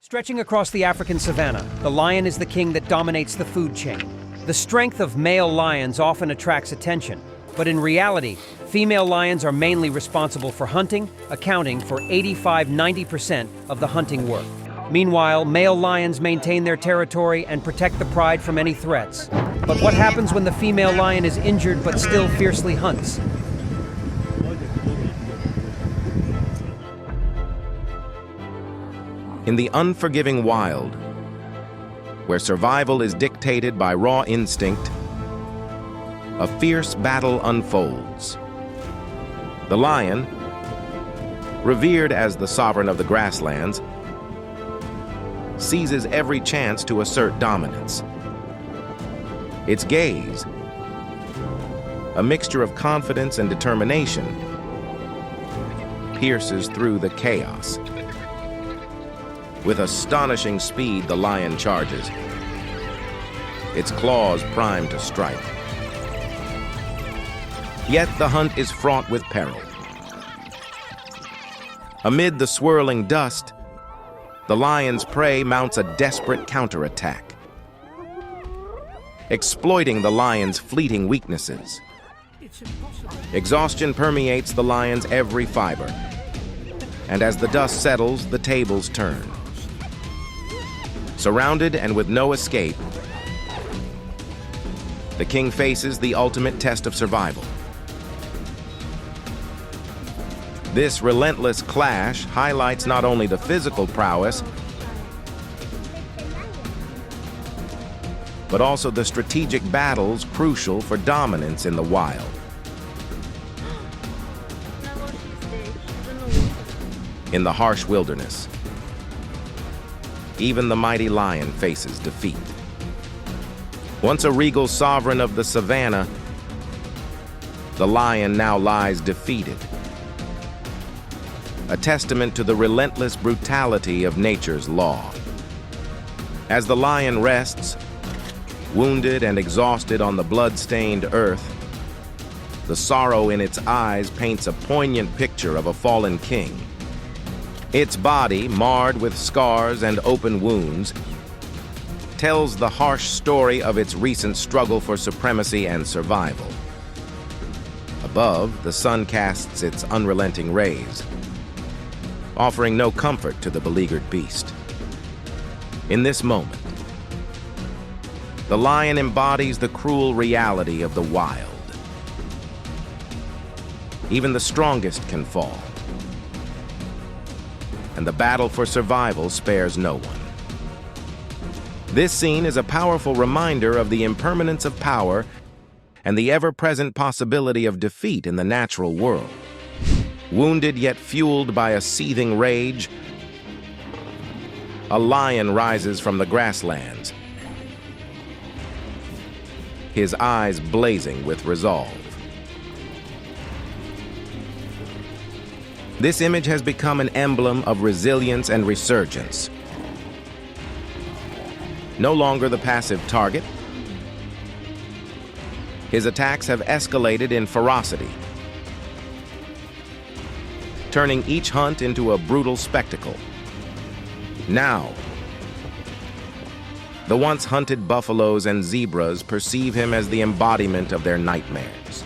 Stretching across the African savanna, the lion is the king that dominates the food chain. The strength of male lions often attracts attention, but in reality, female lions are mainly responsible for hunting, accounting for 85–90% of the hunting work. Meanwhile, male lions maintain their territory and protect the pride from any threats. But what happens when the female lion is injured but still fiercely hunts? In the unforgiving wild, where survival is dictated by raw instinct, a fierce battle unfolds. The lion, revered as the sovereign of the grasslands, seizes every chance to assert dominance. Its gaze, a mixture of confidence and determination, pierces through the chaos. With astonishing speed, the lion charges, its claws primed to strike. Yet the hunt is fraught with peril. Amid the swirling dust, the lion's prey mounts a desperate counterattack, exploiting the lion's fleeting weaknesses. Exhaustion permeates the lion's every fiber, and as the dust settles, the tables turn. Surrounded and with no escape, the king faces the ultimate test of survival. This relentless clash highlights not only the physical prowess, but also the strategic battles crucial for dominance in the wild. In the harsh wilderness, even the mighty lion faces defeat. Once a regal sovereign of the savanna, the lion now lies defeated, a testament to the relentless brutality of nature's law. As the lion rests, wounded and exhausted on the blood-stained earth, the sorrow in its eyes paints a poignant picture of a fallen king. Its body, marred with scars and open wounds, tells the harsh story of its recent struggle for supremacy and survival. Above, the sun casts its unrelenting rays, offering no comfort to the beleaguered beast. In this moment, the lion embodies the cruel reality of the wild. Even the strongest can fall, and the battle for survival spares no one. This scene is a powerful reminder of the impermanence of power and the ever-present possibility of defeat in the natural world. Wounded yet fueled by a seething rage, a lion rises from the grasslands, his eyes blazing with resolve. This image has become an emblem of resilience and resurgence. No longer the passive target, his attacks have escalated in ferocity, turning each hunt into a brutal spectacle. Now, the once hunted buffaloes and zebras perceive him as the embodiment of their nightmares.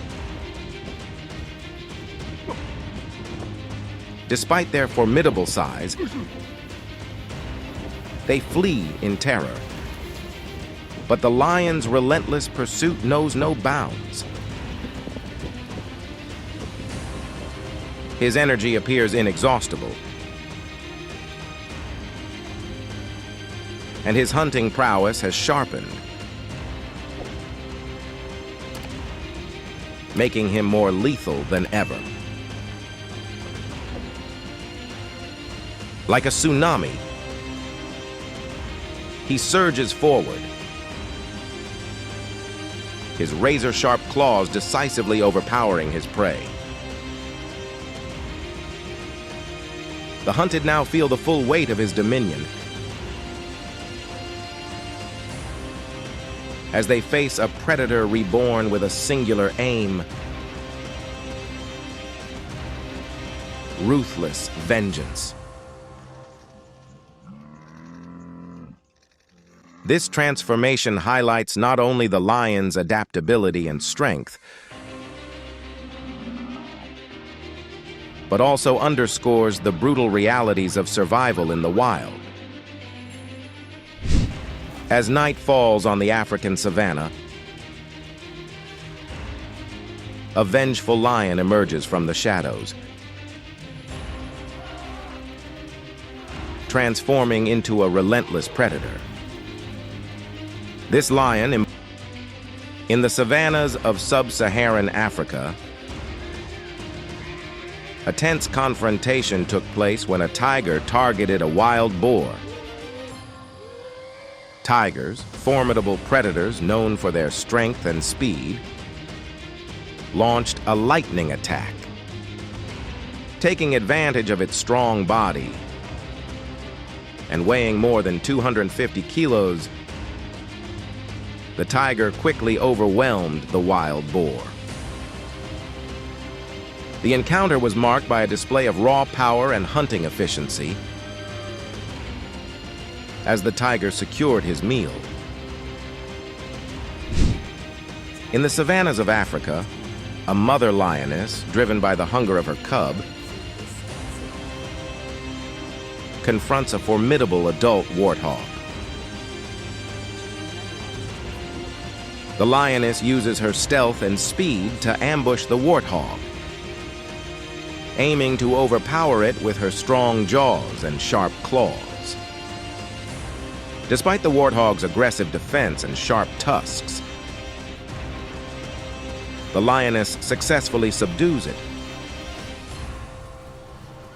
Despite their formidable size, they flee in terror. But the lion's relentless pursuit knows no bounds. His energy appears inexhaustible, and his hunting prowess has sharpened, making him more lethal than ever. Like a tsunami, he surges forward, his razor-sharp claws decisively overpowering his prey. The hunted now feel the full weight of his dominion as they face a predator reborn with a singular aim: ruthless vengeance. This transformation highlights not only the lion's adaptability and strength, but also underscores the brutal realities of survival in the wild. As night falls on the African savanna, a vengeful lion emerges from the shadows, transforming into a relentless predator. This lion, in the savannas of sub-Saharan Africa, a tense confrontation took place when a tiger targeted a wild boar. Tigers, formidable predators known for their strength and speed, launched a lightning attack. Taking advantage of its strong body and weighing more than 250 kilos, the tiger quickly overwhelmed the wild boar. The encounter was marked by a display of raw power and hunting efficiency as the tiger secured his meal. In the savannas of Africa, a mother lioness, driven by the hunger of her cub, confronts a formidable adult warthog. The lioness uses her stealth and speed to ambush the warthog, aiming to overpower it with her strong jaws and sharp claws. Despite the warthog's aggressive defense and sharp tusks, the lioness successfully subdues it,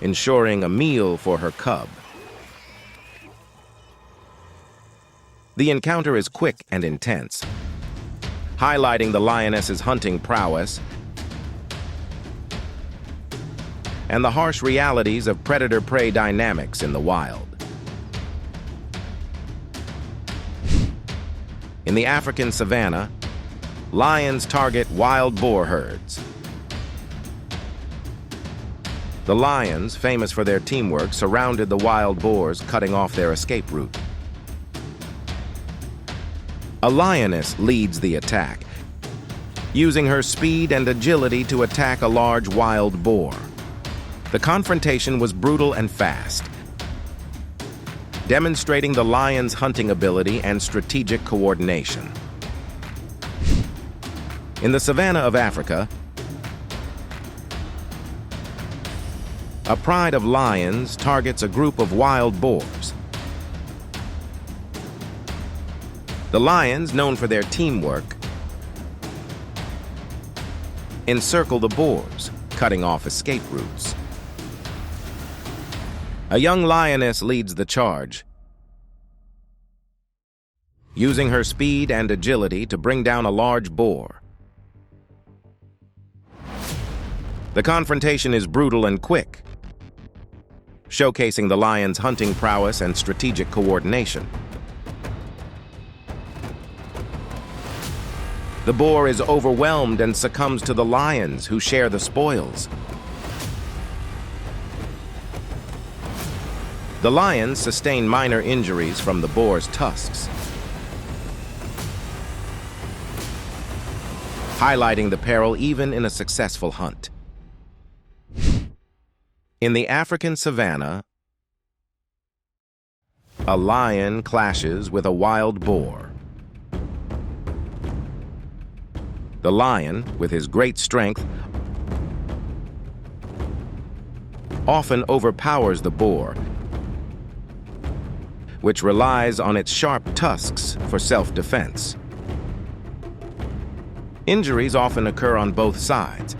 ensuring a meal for her cub. The encounter is quick and intense, highlighting the lioness's hunting prowess and the harsh realities of predator-prey dynamics in the wild. In the African savanna, lions target wild boar herds. The lions, famous for their teamwork, surrounded the wild boars, cutting off their escape route. A lioness leads the attack, using her speed and agility to attack a large wild boar. The confrontation was brutal and fast, demonstrating the lion's hunting ability and strategic coordination. In the savanna of Africa, a pride of lions targets a group of wild boars. The lions, known for their teamwork, encircle the boars, cutting off escape routes. A young lioness leads the charge, using her speed and agility to bring down a large boar. The confrontation is brutal and quick, showcasing the lion's hunting prowess and strategic coordination. The boar is overwhelmed and succumbs to the lions, who share the spoils. The lions sustain minor injuries from the boar's tusks, highlighting the peril even in a successful hunt. In the African savanna, a lion clashes with a wild boar. The lion, with his great strength, often overpowers the boar, which relies on its sharp tusks for self-defense. Injuries often occur on both sides,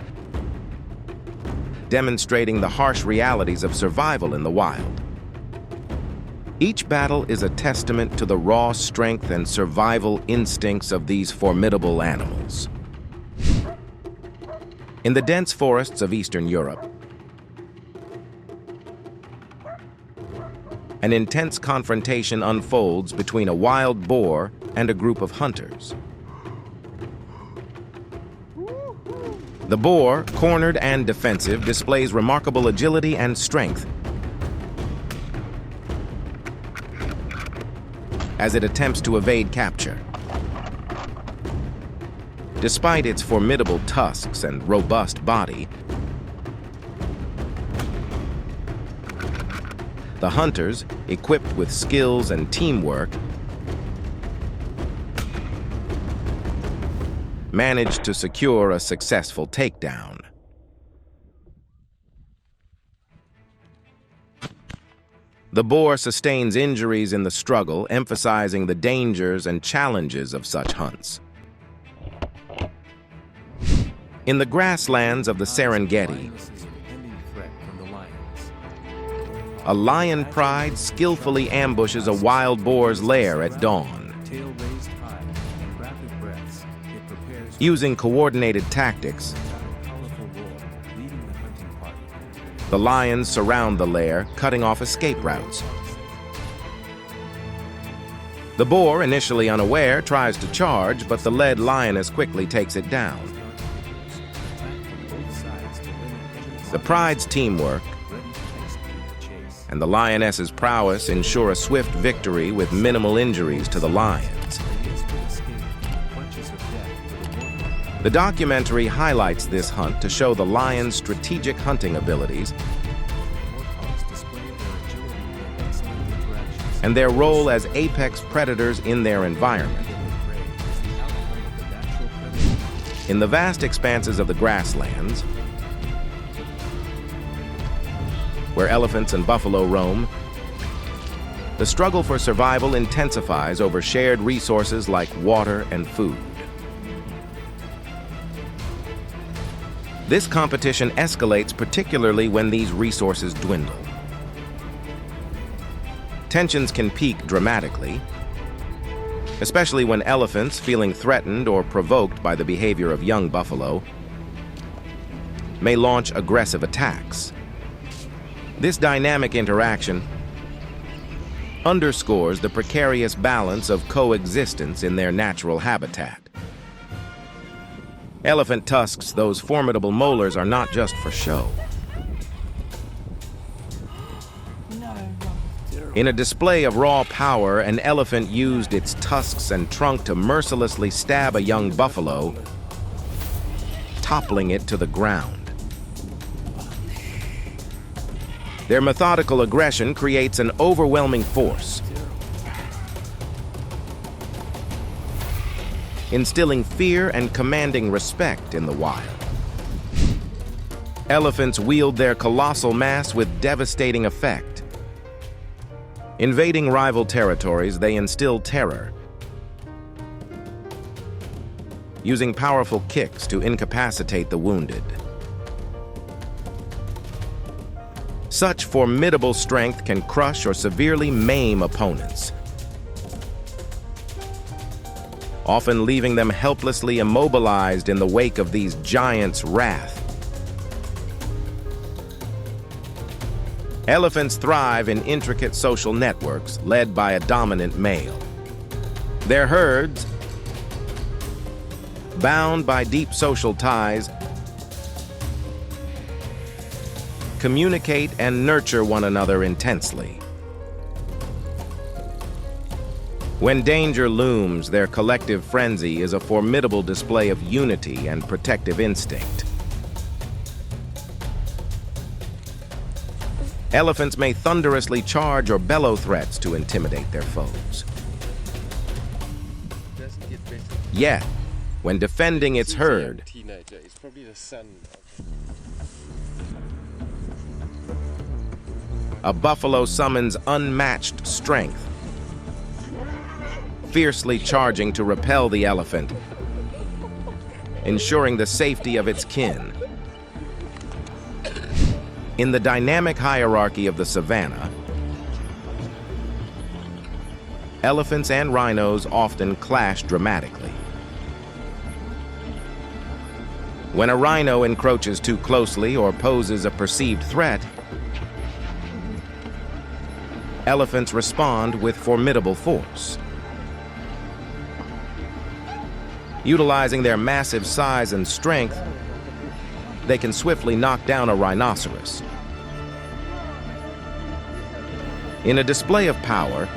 demonstrating the harsh realities of survival in the wild. Each battle is a testament to the raw strength and survival instincts of these formidable animals. In the dense forests of Eastern Europe, an intense confrontation unfolds between a wild boar and a group of hunters. The boar, cornered and defensive, displays remarkable agility and strength as it attempts to evade capture. Despite its formidable tusks and robust body, the hunters, equipped with skills and teamwork, managed to secure a successful takedown. The boar sustains injuries in the struggle, emphasizing the dangers and challenges of such hunts. In the grasslands of the Serengeti, a lion pride skillfully ambushes a wild boar's lair at dawn. Using coordinated tactics, the lions surround the lair, cutting off escape routes. The boar, initially unaware, tries to charge, but the led lioness quickly takes it down. The pride's teamwork and the lioness's prowess ensure a swift victory with minimal injuries to the lions. The documentary highlights this hunt to show the lion's strategic hunting abilities and their role as apex predators in their environment. In the vast expanses of the grasslands, where elephants and buffalo roam, the struggle for survival intensifies over shared resources like water and food. This competition escalates particularly when these resources dwindle. Tensions can peak dramatically, especially when elephants, feeling threatened or provoked by the behavior of young buffalo, may launch aggressive attacks. This dynamic interaction underscores the precarious balance of coexistence in their natural habitat. Elephant tusks, those formidable molars, are not just for show. In a display of raw power, an elephant used its tusks and trunk to mercilessly stab a young buffalo, toppling it to the ground. Their methodical aggression creates an overwhelming force, instilling fear and commanding respect in the wild. Elephants wield their colossal mass with devastating effect. Invading rival territories, they instill terror, using powerful kicks to incapacitate the wounded. Such formidable strength can crush or severely maim opponents, often leaving them helplessly immobilized in the wake of these giants' wrath. Elephants thrive in intricate social networks led by a dominant male. Their herds, bound by deep social ties, communicate and nurture one another intensely. When danger looms, their collective frenzy is a formidable display of unity and protective instinct. Elephants may thunderously charge or bellow threats to intimidate their foes. Yet, when defending its herd, a buffalo summons unmatched strength, fiercely charging to repel the elephant, ensuring the safety of its kin. In the dynamic hierarchy of the savanna, elephants and rhinos often clash dramatically. When a rhino encroaches too closely or poses a perceived threat, elephants respond with formidable force. Utilizing their massive size and strength, they can swiftly knock down a rhinoceros. In a display of power,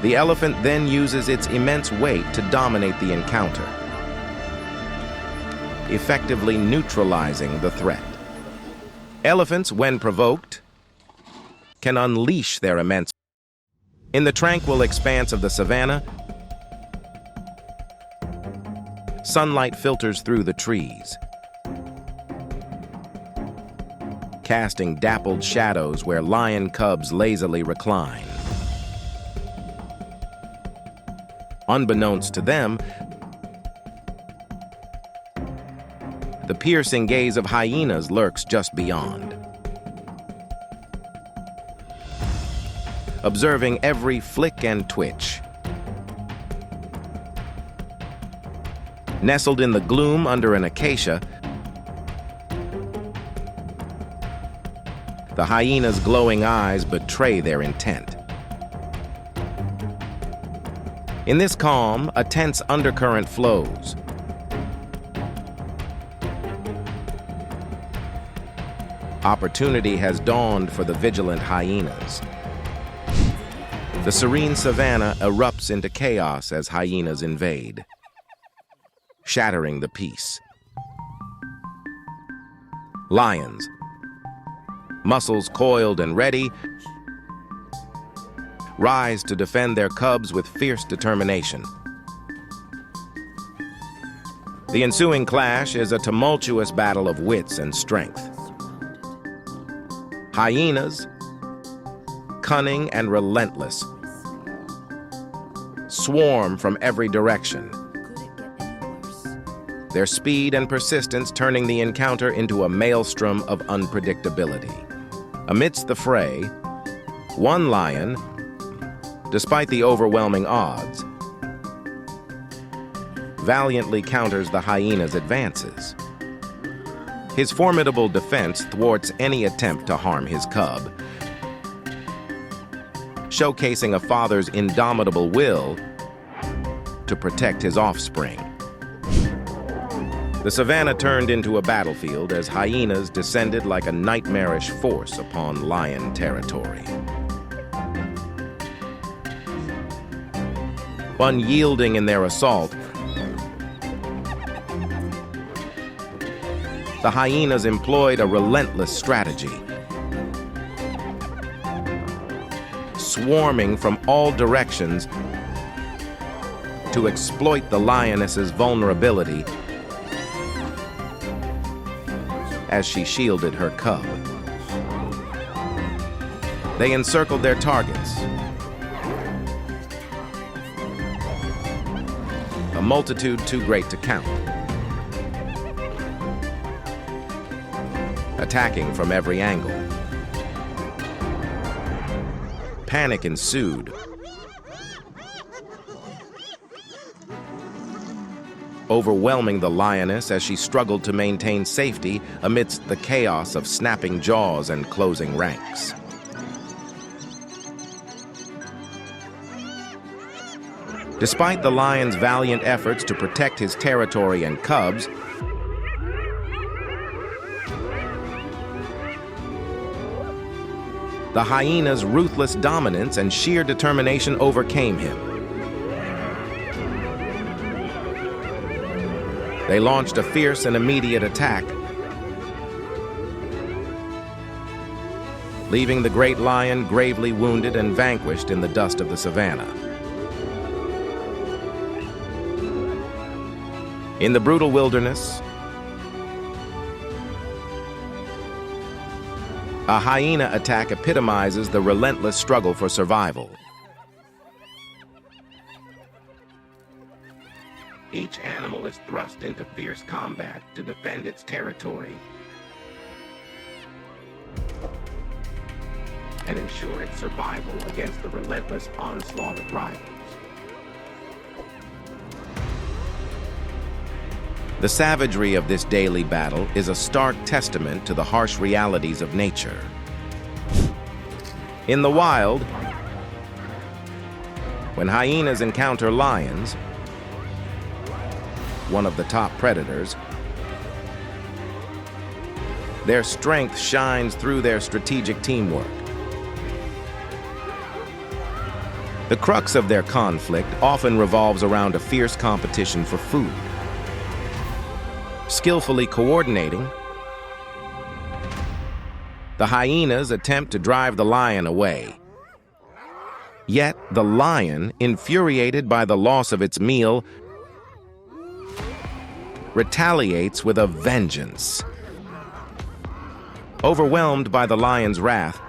The elephant then uses its immense weight to dominate the encounter, effectively neutralizing the threat. Elephants, when provoked, can unleash their immense. In the tranquil expanse of the savanna, sunlight filters through the trees, casting dappled shadows where lion cubs lazily recline. Unbeknownst to them, the piercing gaze of hyenas lurks just beyond, observing every flick and twitch. Nestled in the gloom under an acacia, the hyena's glowing eyes betray their intent. In this calm, a tense undercurrent flows. Opportunity has dawned for the vigilant hyenas. The serene savanna erupts into chaos as hyenas invade, shattering the peace. Lions, muscles coiled and ready, rise to defend their cubs with fierce determination. The ensuing clash is a tumultuous battle of wits and strength. Hyenas, cunning and relentless, swarm from every direction, their speed and persistence turning the encounter into a maelstrom of unpredictability. Amidst the fray, one lion, despite the overwhelming odds, valiantly counters the hyena's advances. His formidable defense thwarts any attempt to harm his cub, showcasing a father's indomitable will to protect his offspring. The savanna turned into a battlefield as hyenas descended like a nightmarish force upon lion territory. Unyielding in their assault, the hyenas employed a relentless strategy, swarming from all directions to exploit the lioness's vulnerability as she shielded her cub. They encircled their targets, a multitude too great to count, attacking from every angle. Panic ensued, overwhelming the lioness as she struggled to maintain safety amidst the chaos of snapping jaws and closing ranks. Despite the lion's valiant efforts to protect his territory and cubs, the hyena's ruthless dominance and sheer determination overcame him. They launched a fierce and immediate attack, leaving the great lion gravely wounded and vanquished in the dust of the savanna. In the brutal wilderness, a hyena attack epitomizes the relentless struggle for survival. Each animal is thrust into fierce combat to defend its territory and ensure its survival against the relentless onslaught of rivals. The savagery of this daily battle is a stark testament to the harsh realities of nature. In the wild, when hyenas encounter lions, one of the top predators, their strength shines through their strategic teamwork. The crux of their conflict often revolves around a fierce competition for food. Skillfully coordinating, the hyenas attempt to drive the lion away. Yet the lion, infuriated by the loss of its meal, retaliates with a vengeance. Overwhelmed by the lion's wrath,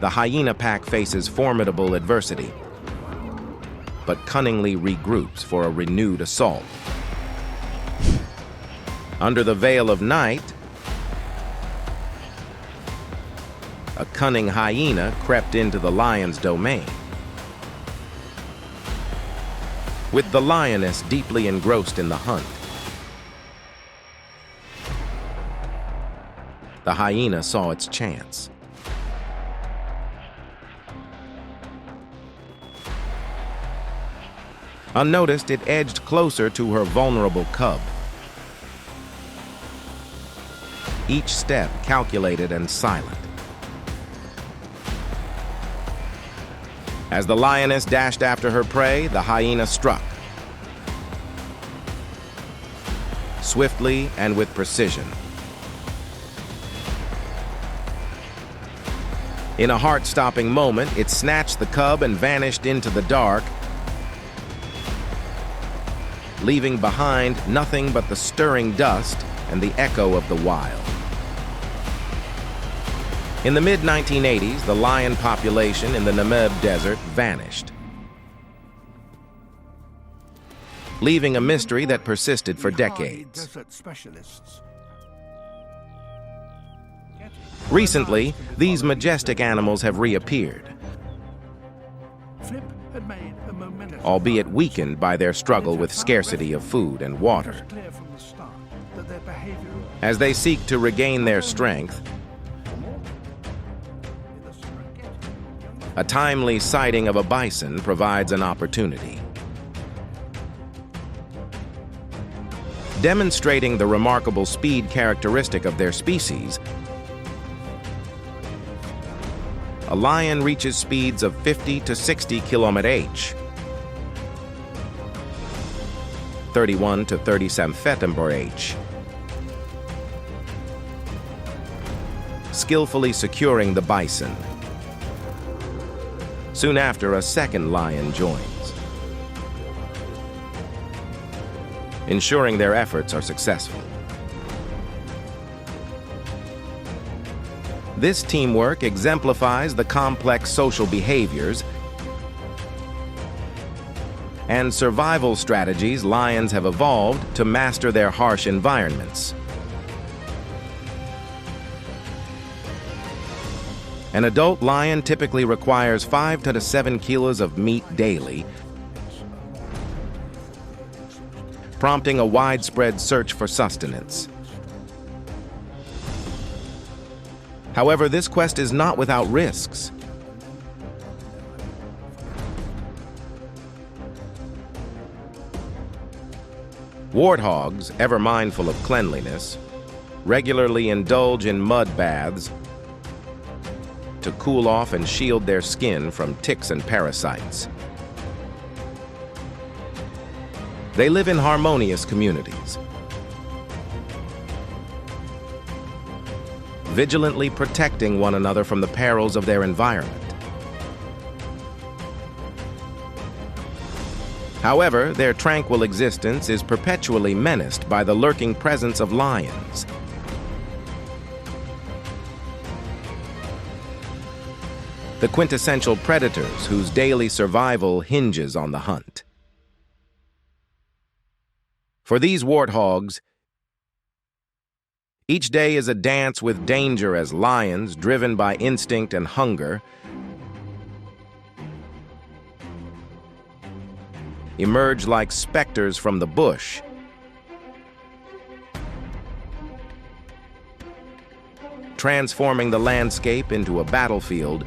the hyena pack faces formidable adversity, but cunningly regroups for a renewed assault. Under the veil of night, a cunning hyena crept into the lion's domain. With the lioness deeply engrossed in the hunt, the hyena saw its chance. Unnoticed, it edged closer to her vulnerable cub. Each step calculated and silent. As the lioness dashed after her prey, the hyena struck. Swiftly and with precision. In a heart-stopping moment, it snatched the cub and vanished into the dark, leaving behind nothing but the stirring dust and the echo of the wild. In the mid-1980s, the lion population in the Namib Desert vanished, leaving a mystery that persisted for decades. Recently, these majestic animals have reappeared, albeit weakened by their struggle with scarcity of food and water. As they seek to regain their strength, a timely sighting of a bison provides an opportunity. Demonstrating the remarkable speed characteristic of their species, a lion reaches speeds of 50 to 60 km/h, 31 to 37 ft/h, skillfully securing the bison. Soon after, a second lion joins, ensuring their efforts are successful. This teamwork exemplifies the complex social behaviors and survival strategies lions have evolved to master their harsh environments. An adult lion typically requires 5 to 7 kilos of meat daily, prompting a widespread search for sustenance. However, this quest is not without risks. Warthogs, ever mindful of cleanliness, regularly indulge in mud baths to cool off and shield their skin from ticks and parasites. They live in harmonious communities, vigilantly protecting one another from the perils of their environment. However, their tranquil existence is perpetually menaced by the lurking presence of lions. The quintessential predators whose daily survival hinges on the hunt. For these warthogs, each day is a dance with danger as lions, driven by instinct and hunger, emerge like specters from the bush, transforming the landscape into a battlefield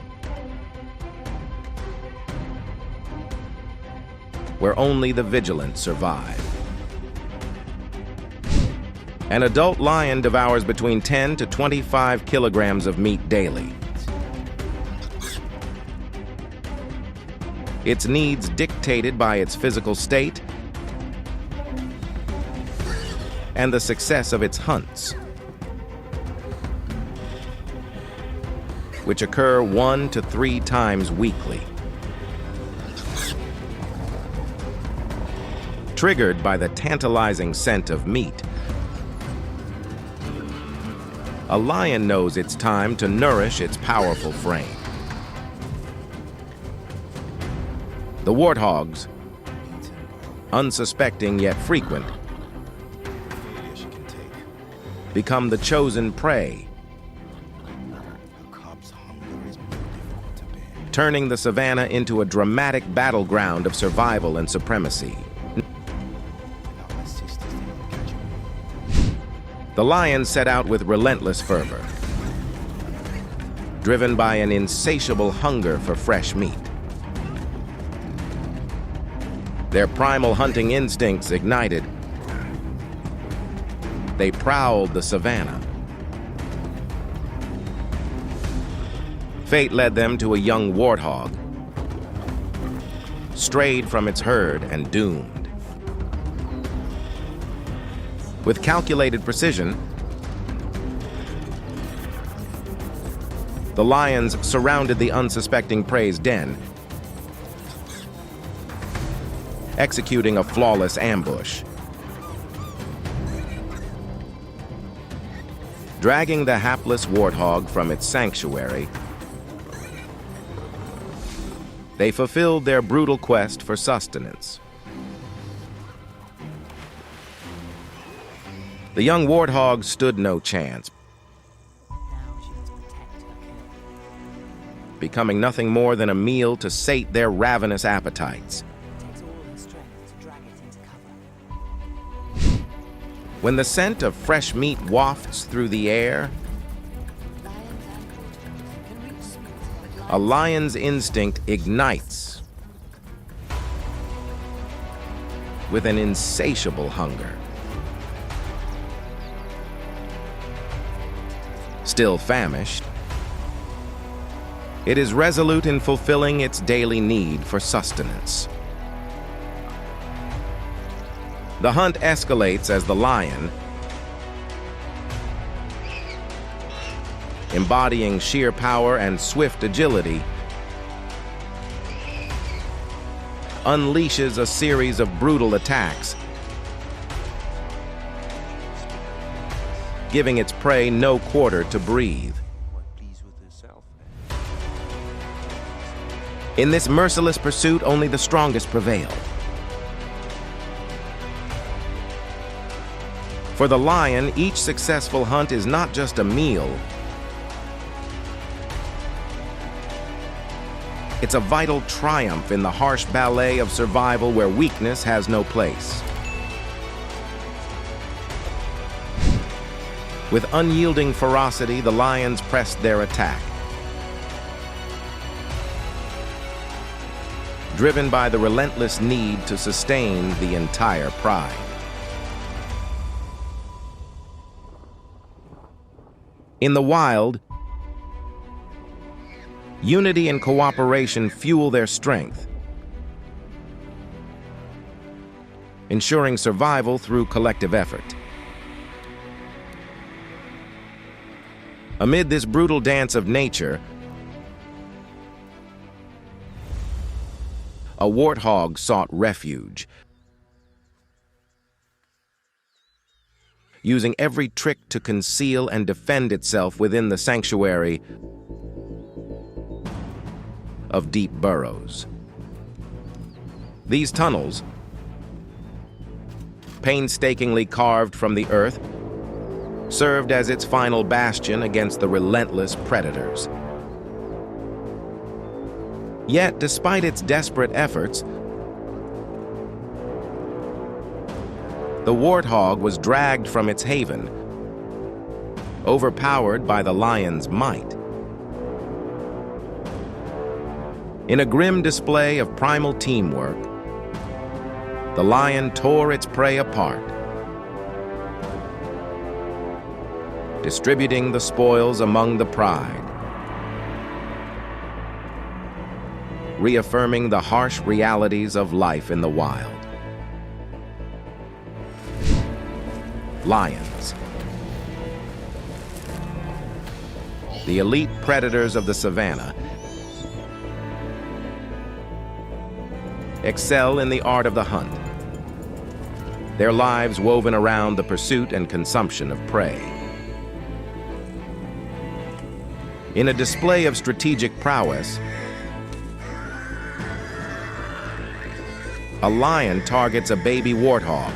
where only the vigilant survive. An adult lion devours between 10 to 25 kilograms of meat daily. its needs dictated by its physical state and the success of its hunts, which occur 1 to 3 times weekly. Triggered by the tantalizing scent of meat, a lion knows it's time to nourish its powerful frame. The warthogs, unsuspecting yet frequent, become the chosen prey, turning the savanna into a dramatic battleground of survival and supremacy. The lions set out with relentless fervor, driven by an insatiable hunger for fresh meat. Their primal hunting instincts ignited, they prowled the savanna. Fate led them to a young warthog, strayed from its herd and doomed. With calculated precision, the lions surrounded the unsuspecting prey's den, executing a flawless ambush. Dragging the hapless warthog from its sanctuary, they fulfilled their brutal quest for sustenance. The young warthog stood no chance, becoming nothing more than a meal to sate their ravenous appetites. When the scent of fresh meat wafts through the air, a lion's instinct ignites with an insatiable hunger. Still famished, it is resolute in fulfilling its daily need for sustenance. The hunt escalates as the lion, embodying sheer power and swift agility, unleashes a series of brutal attacks, giving its prey no quarter to breathe. In this merciless pursuit, only the strongest prevail. For the lion, each successful hunt is not just a meal. It's a vital triumph in the harsh ballet of survival where weakness has no place. With unyielding ferocity, the lions pressed their attack. Driven by the relentless need to sustain the entire pride. In the wild, unity and cooperation fuel their strength, ensuring survival through collective effort. Amid this brutal dance of nature, a warthog sought refuge, using every trick to conceal and defend itself within the sanctuary of deep burrows. These tunnels, painstakingly carved from the earth, served as its final bastion against the relentless predators. Yet, despite its desperate efforts, the warthog was dragged from its haven, overpowered by the lion's might. In a grim display of primal teamwork, the lion tore its prey apart, distributing the spoils among the pride. reaffirming the harsh realities of life in the wild. Lions. The elite predators of the savanna excel in the art of the hunt, their lives woven around the pursuit and consumption of prey. In a display of strategic prowess, a lion targets a baby warthog.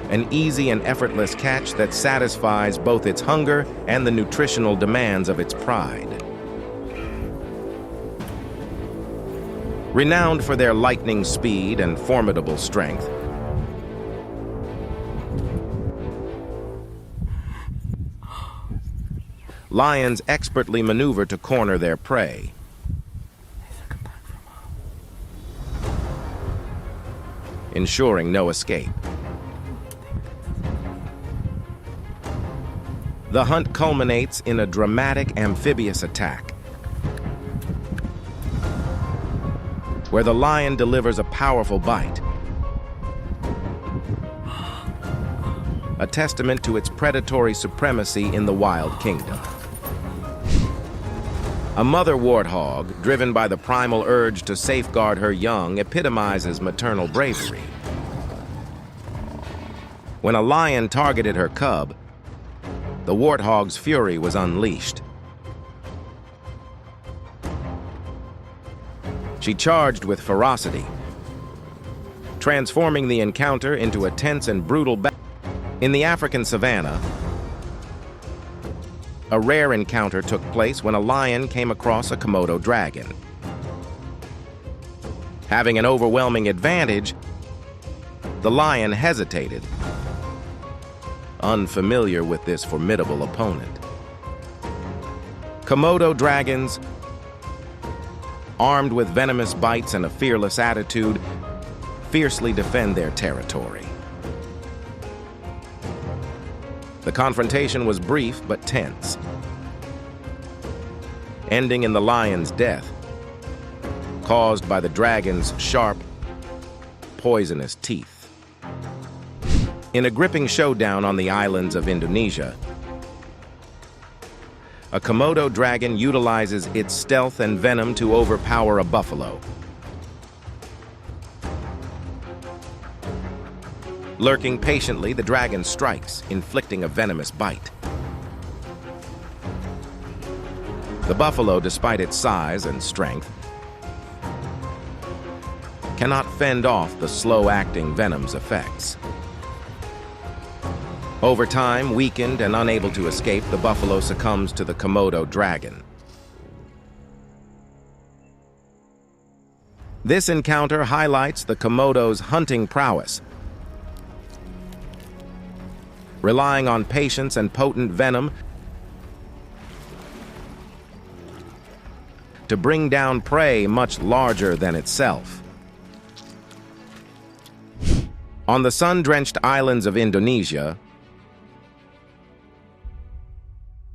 An easy and effortless catch that satisfies both its hunger and the nutritional demands of its pride. Renowned for their lightning speed and formidable strength, lions expertly maneuver to corner their prey. Ensuring no escape. The hunt culminates in a dramatic amphibious attack, where the lion delivers a powerful bite, a testament to its predatory supremacy in the wild kingdom. A mother warthog, driven by the primal urge to safeguard her young, epitomizes maternal bravery. When a lion targeted her cub, the warthog's fury was unleashed. She charged with ferocity, transforming the encounter into a tense and brutal battle. In the African savanna, a rare encounter took place when a lion came across a Komodo dragon. Having an overwhelming advantage, the lion hesitated, unfamiliar with this formidable opponent. Komodo dragons, armed with venomous bites and a fearless attitude, fiercely defend their territory. The confrontation was brief but tense, ending in the lion's death, caused by the dragon's sharp, poisonous teeth. In a gripping showdown on the islands of Indonesia, a Komodo dragon utilizes its stealth and venom to overpower a buffalo. Lurking patiently, the dragon strikes, inflicting a venomous bite. The buffalo, despite its size and strength, cannot fend off the slow-acting venom's effects. Over time, weakened and unable to escape, the buffalo succumbs to the Komodo dragon. This encounter highlights the Komodo's hunting prowess, relying on patience and potent venom to bring down prey much larger than itself. On the sun-drenched islands of Indonesia,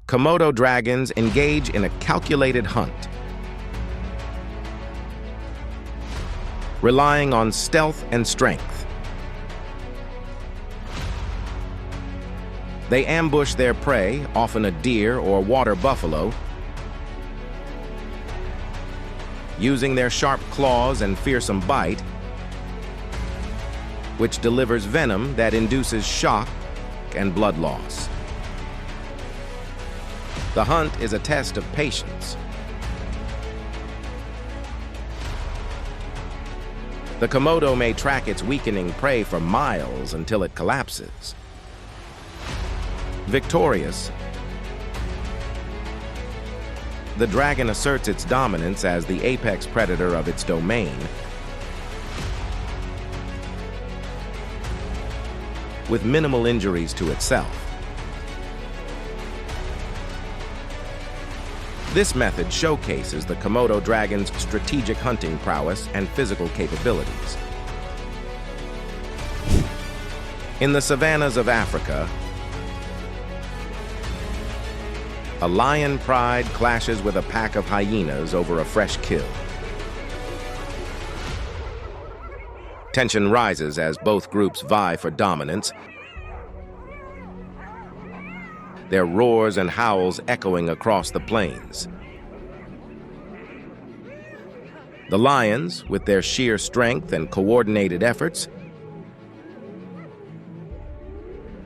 Komodo dragons engage in a calculated hunt, relying on stealth and strength. They ambush their prey, often a deer or water buffalo, using their sharp claws and fearsome bite, which delivers venom that induces shock and blood loss. The hunt is a test of patience. The Komodo may track its weakening prey for miles until it collapses. Victorious, the dragon asserts its dominance as the apex predator of its domain, with minimal injuries to itself. This method showcases the Komodo dragon's strategic hunting prowess and physical capabilities. In the savannas of Africa, A lion pride clashes with a pack of hyenas over a fresh kill. Tension rises as both groups vie for dominance, their roars and howls echoing across the plains. The lions, with their sheer strength and coordinated efforts,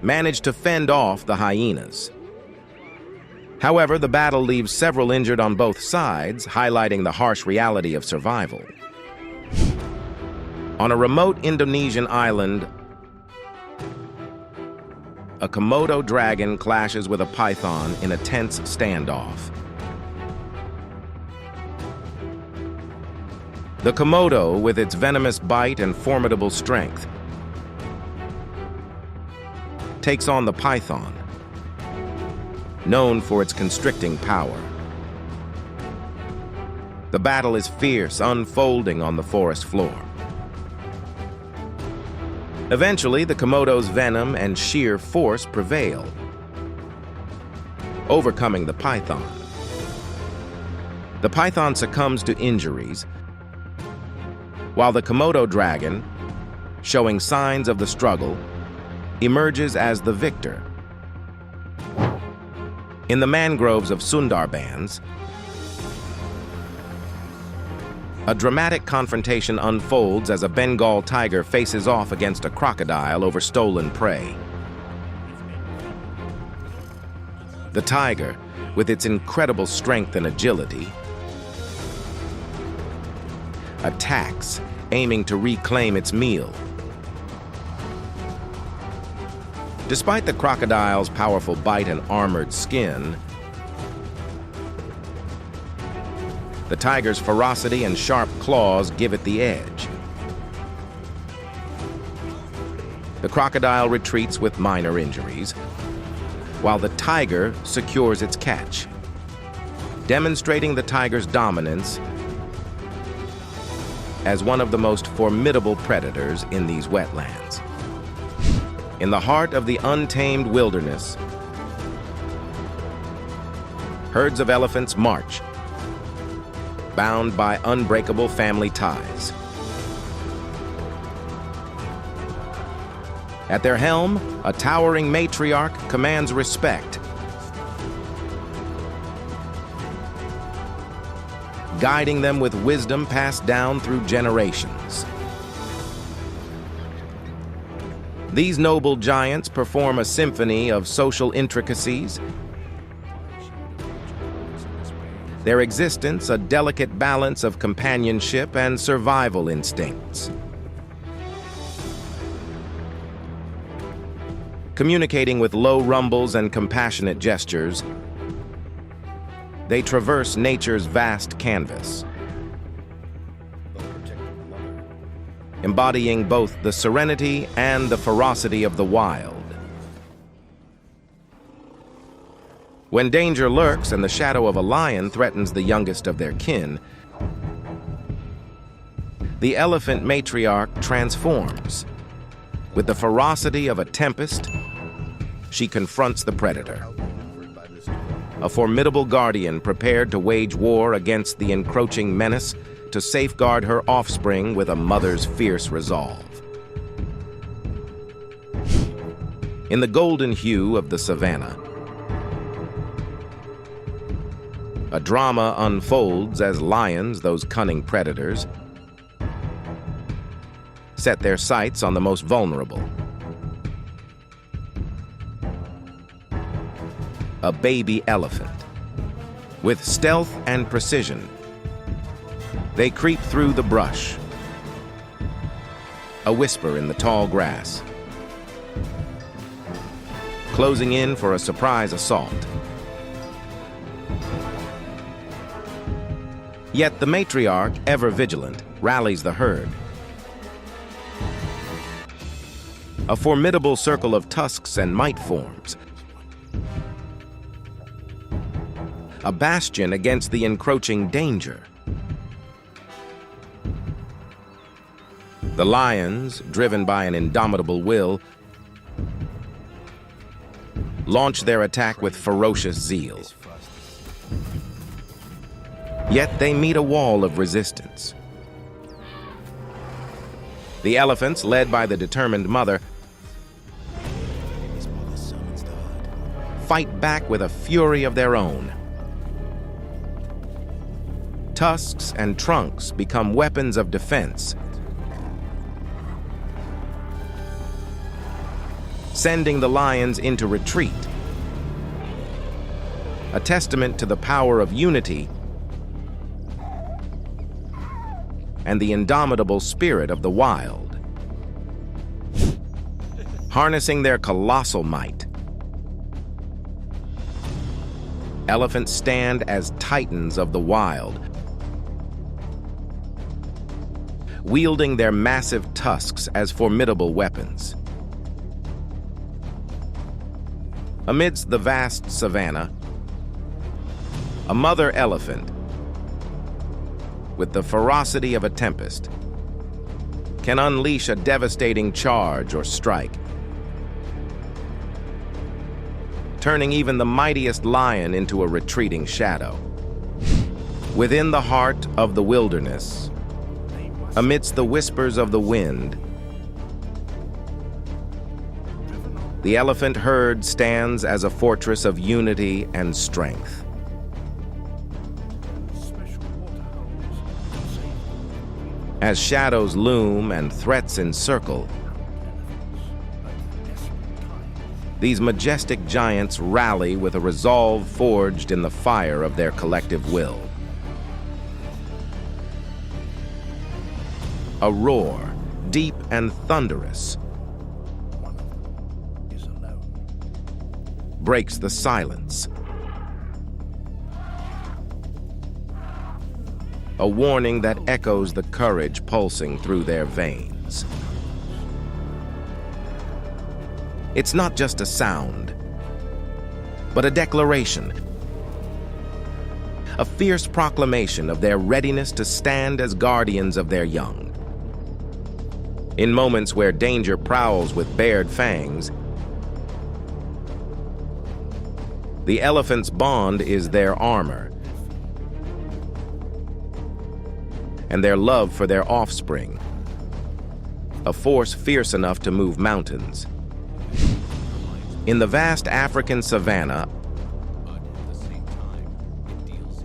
manage to fend off the hyenas. However, the battle leaves several injured on both sides, highlighting the harsh reality of survival. On a remote Indonesian island, a Komodo dragon clashes with a python in a tense standoff. The Komodo, with its venomous bite and formidable strength, takes on the python, known for its constricting power. The battle is fierce, unfolding on the forest floor. Eventually, the Komodo's venom and sheer force prevail, overcoming the python. The python succumbs to injuries, while the Komodo dragon, showing signs of the struggle, emerges as the victor. In the mangroves of Sundarbans, a dramatic confrontation unfolds as a Bengal tiger faces off against a crocodile over stolen prey. The tiger, with its incredible strength and agility, attacks, aiming to reclaim its meal. Despite the crocodile's powerful bite and armored skin, the tiger's ferocity and sharp claws give it the edge. The crocodile retreats with minor injuries, while the tiger secures its catch, demonstrating the tiger's dominance as one of the most formidable predators in these wetlands. In the heart of the untamed wilderness, herds of elephants march, bound by unbreakable family ties. At their helm, a towering matriarch commands respect, guiding them with wisdom passed down through generations. These noble giants perform a symphony of social intricacies, their existence a delicate balance of companionship and survival instincts. Communicating with low rumbles and compassionate gestures, they traverse nature's vast canvas, embodying both the serenity and the ferocity of the wild. When danger lurks and the shadow of a lion threatens the youngest of their kin, the elephant matriarch transforms. With the ferocity of a tempest, she confronts the predator, a formidable guardian prepared to wage war against the encroaching menace to safeguard her offspring with a mother's fierce resolve. In the golden hue of the savanna, a drama unfolds as lions, those cunning predators, set their sights on the most vulnerable. A baby elephant. With stealth and precision, they creep through the brush, a whisper in the tall grass, closing in for a surprise assault. Yet the matriarch, ever vigilant, rallies the herd. A formidable circle of tusks and might forms, a bastion against the encroaching danger. The lions, driven by an indomitable will, launch their attack with ferocious zeal. Yet they meet a wall of resistance. The elephants, led by the determined mother, fight back with a fury of their own. Tusks and trunks become weapons of defense, sending the lions into retreat, a testament to the power of unity and the indomitable spirit of the wild. Harnessing their colossal might, elephants stand as titans of the wild, wielding their massive tusks as formidable weapons. Amidst the vast savanna, a mother elephant, with the ferocity of a tempest, can unleash a devastating charge or strike, turning even the mightiest lion into a retreating shadow. Within the heart of the wilderness, amidst the whispers of the wind, the elephant herd stands as a fortress of unity and strength. As shadows loom and threats encircle, these majestic giants rally with a resolve forged in the fire of their collective will. A roar, deep and thunderous, breaks the silence. A warning that echoes the courage pulsing through their veins. It's not just a sound, but a declaration, a fierce proclamation of their readiness to stand as guardians of their young. In moments where danger prowls with bared fangs, the elephant's bond is their armor, and their love for their offspring, a force fierce enough to move mountains. In the vast African savanna,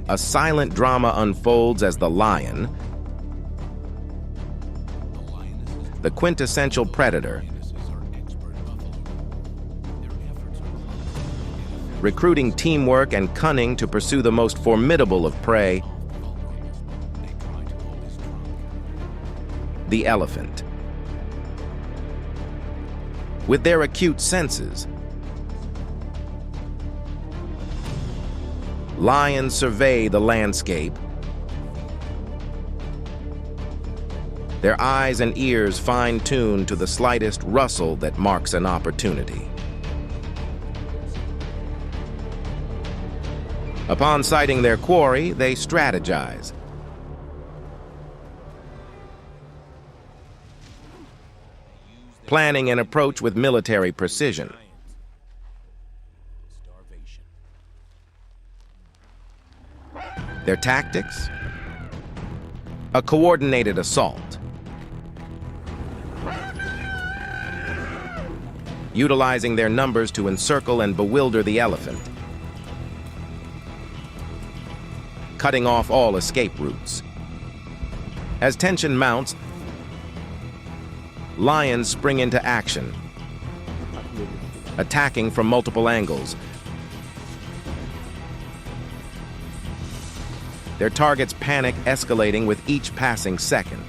a silent drama unfolds as the lion, the quintessential predator, recruiting teamwork and cunning to pursue the most formidable of prey, the elephant. With their acute senses, lions survey the landscape, their eyes and ears fine-tuned to the slightest rustle that marks an opportunity. Upon sighting their quarry, they strategize. Planning an approach with military precision. Their tactics? A coordinated assault. Utilizing their numbers to encircle and bewilder the elephant. Cutting off all escape routes. As tension mounts, lions spring into action, attacking from multiple angles. Their targets panic, escalating with each passing second.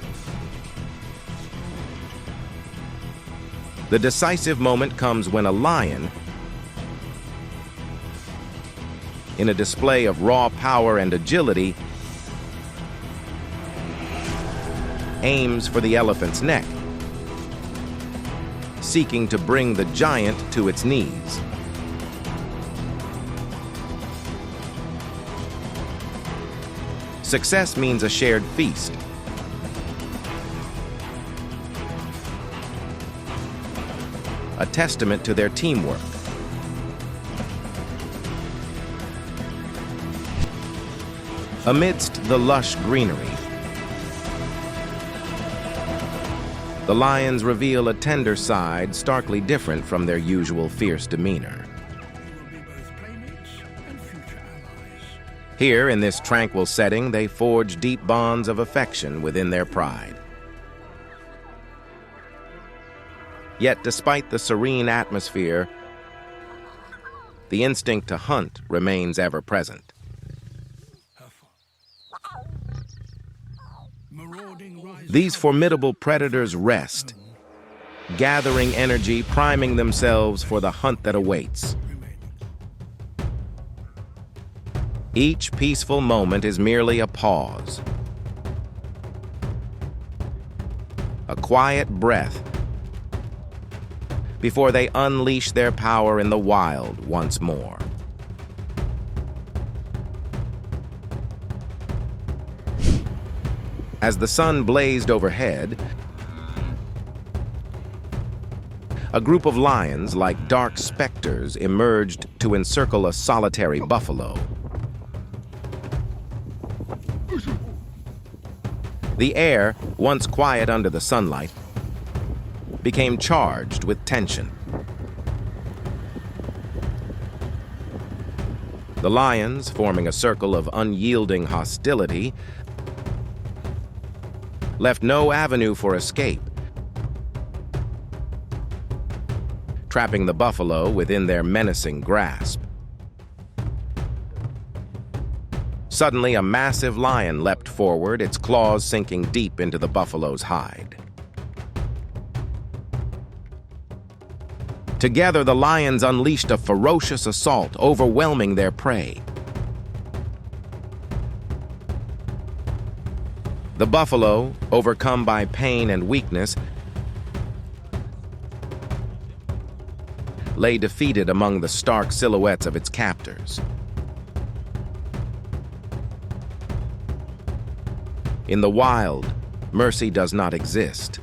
The decisive moment comes when a lion, in a display of raw power and agility, aims for the elephant's neck, seeking to bring the giant to its knees. Success means a shared feast. A testament to their teamwork. Amidst the lush greenery, the lions reveal a tender side starkly different from their usual fierce demeanor. Here, in this tranquil setting, they forge deep bonds of affection within their pride. Yet, despite the serene atmosphere, the instinct to hunt remains ever present. These formidable predators rest, gathering energy, priming themselves for the hunt that awaits. Each peaceful moment is merely a pause, a quiet breath before they unleash their power in the wild once more. As the sun blazed overhead, a group of lions, like dark specters, emerged to encircle a solitary buffalo. The air, once quiet under the sunlight, became charged with tension. The lions, forming a circle of unyielding hostility, left no avenue for escape, trapping the buffalo within their menacing grasp. Suddenly, a massive lion leapt forward, its claws sinking deep into the buffalo's hide. Together, the lions unleashed a ferocious assault, overwhelming their prey. The buffalo, overcome by pain and weakness, lay defeated among the stark silhouettes of its captors. In the wild, mercy does not exist.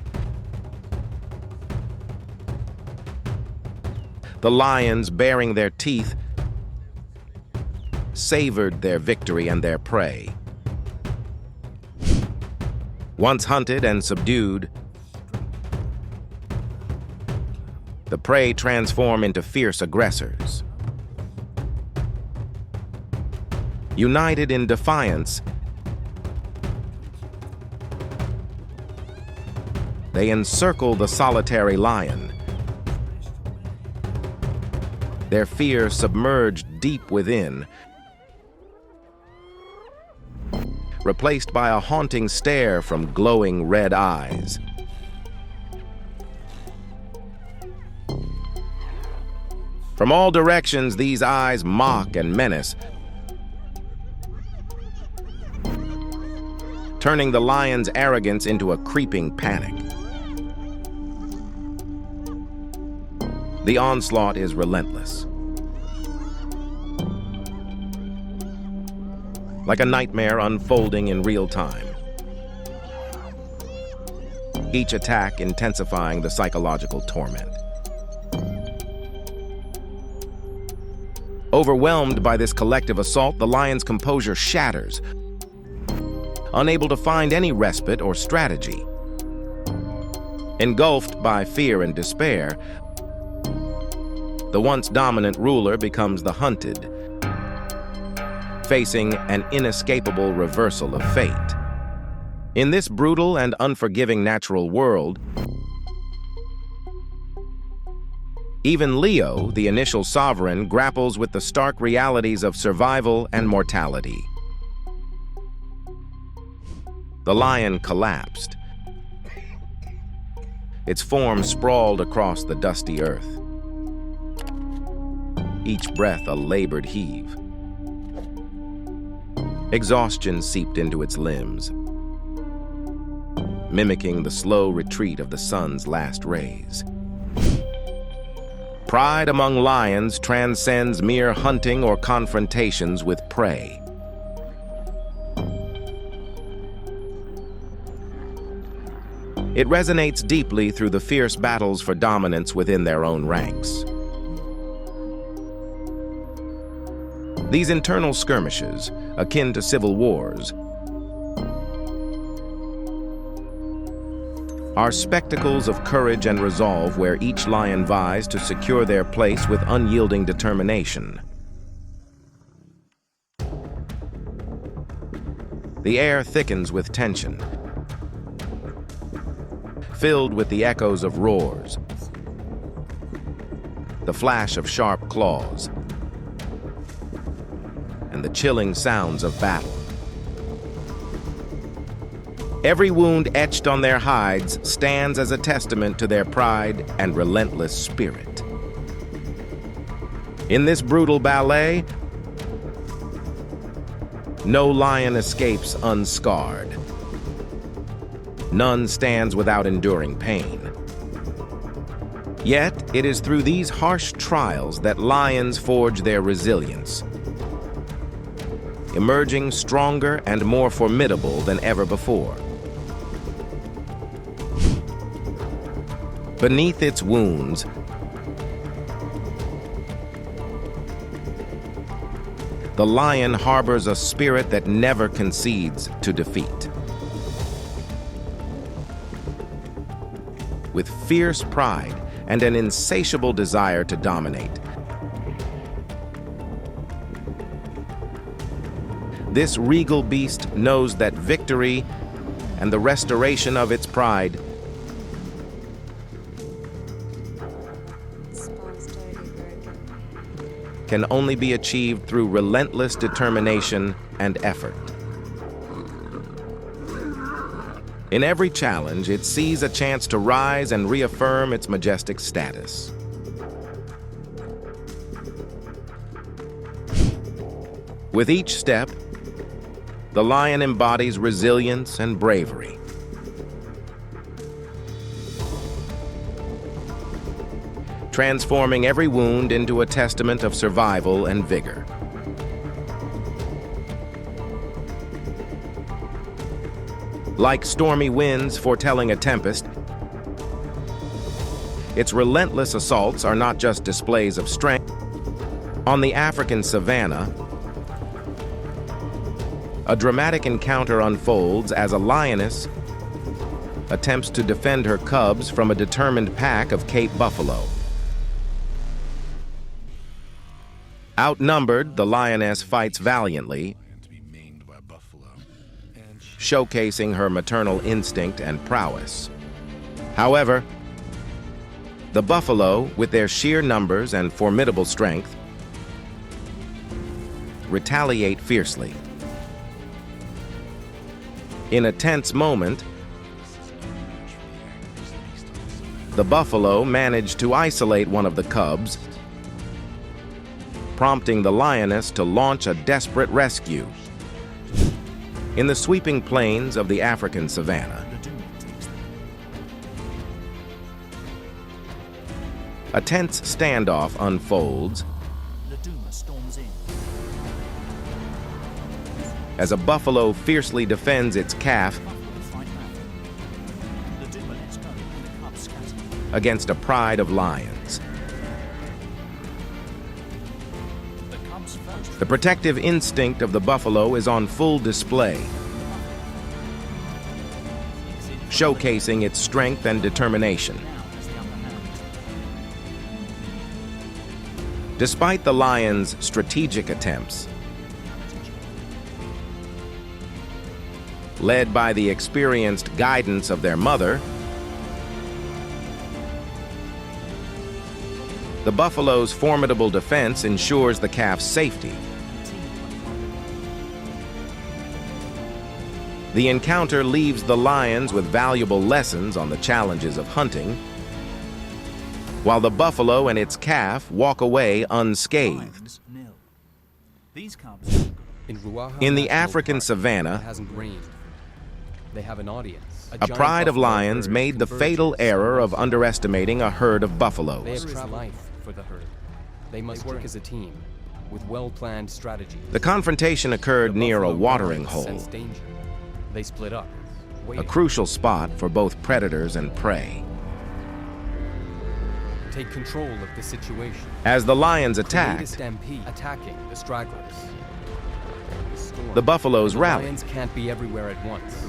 The lions, baring their teeth, savored their victory and their prey. Once hunted and subdued, the prey transform into fierce aggressors. United in defiance, they encircle the solitary lion, their fear submerged deep within, replaced by a haunting stare from glowing red eyes. From all directions, these eyes mock and menace, turning the lion's arrogance into a creeping panic. The onslaught is relentless. Like a nightmare unfolding in real time. Each attack intensifying the psychological torment. Overwhelmed by this collective assault, the lion's composure shatters, unable to find any respite or strategy. Engulfed by fear and despair, the once dominant ruler becomes the hunted, facing an inescapable reversal of fate. In this brutal and unforgiving natural world, even Leo, the initial sovereign, grapples with the stark realities of survival and mortality. The lion collapsed. Its form sprawled across the dusty earth. Each breath a labored heave. Exhaustion seeped into its limbs, mimicking the slow retreat of the sun's last rays. Pride among lions transcends mere hunting or confrontations with prey. It resonates deeply through the fierce battles for dominance within their own ranks. These internal skirmishes, akin to civil wars, are spectacles of courage and resolve where each lion vies to secure their place with unyielding determination. The air thickens with tension, filled with the echoes of roars, the flash of sharp claws, and the chilling sounds of battle. Every wound etched on their hides stands as a testament to their pride and relentless spirit. In this brutal ballet, no lion escapes unscarred. None stands without enduring pain. Yet, it is through these harsh trials that lions forge their resilience, emerging stronger and more formidable than ever before. Beneath its wounds, the lion harbors a spirit that never concedes to defeat. With fierce pride and an insatiable desire to dominate, this regal beast knows that victory and the restoration of its pride can only be achieved through relentless determination and effort. In every challenge, it sees a chance to rise and reaffirm its majestic status. With each step, the lion embodies resilience and bravery. Transforming every wound into a testament of survival and vigor. Like stormy winds foretelling a tempest, its relentless assaults are not just displays of strength. On the African savanna, a dramatic encounter unfolds as a lioness attempts to defend her cubs from a determined pack of Cape buffalo. Outnumbered, the lioness fights valiantly, showcasing her maternal instinct and prowess. However, the buffalo, with their sheer numbers and formidable strength, retaliate fiercely. In a tense moment, the buffalo managed to isolate one of the cubs, prompting the lioness to launch a desperate rescue. In the sweeping plains of the African savanna, a tense standoff unfolds as a buffalo fiercely defends its calf against a pride of lions. The protective instinct of the buffalo is on full display, showcasing its strength and determination. Despite the lion's strategic attempts, led by the experienced guidance of their mother, the buffalo's formidable defense ensures the calf's safety. The encounter leaves the lions with valuable lessons on the challenges of hunting, while the buffalo and its calf walk away unscathed. In the African savanna, a pride of lions made the fatal error of underestimating a herd of buffaloes. They must work as a team with well-planned strategy. The confrontation occurred near a watering hole, They split up, a crucial spot for both predators and prey. take control of the situation. As the lions Create a attacked, stampede, attacking the stragglers. Storm. the buffaloes The rallied, lions can't be everywhere at once.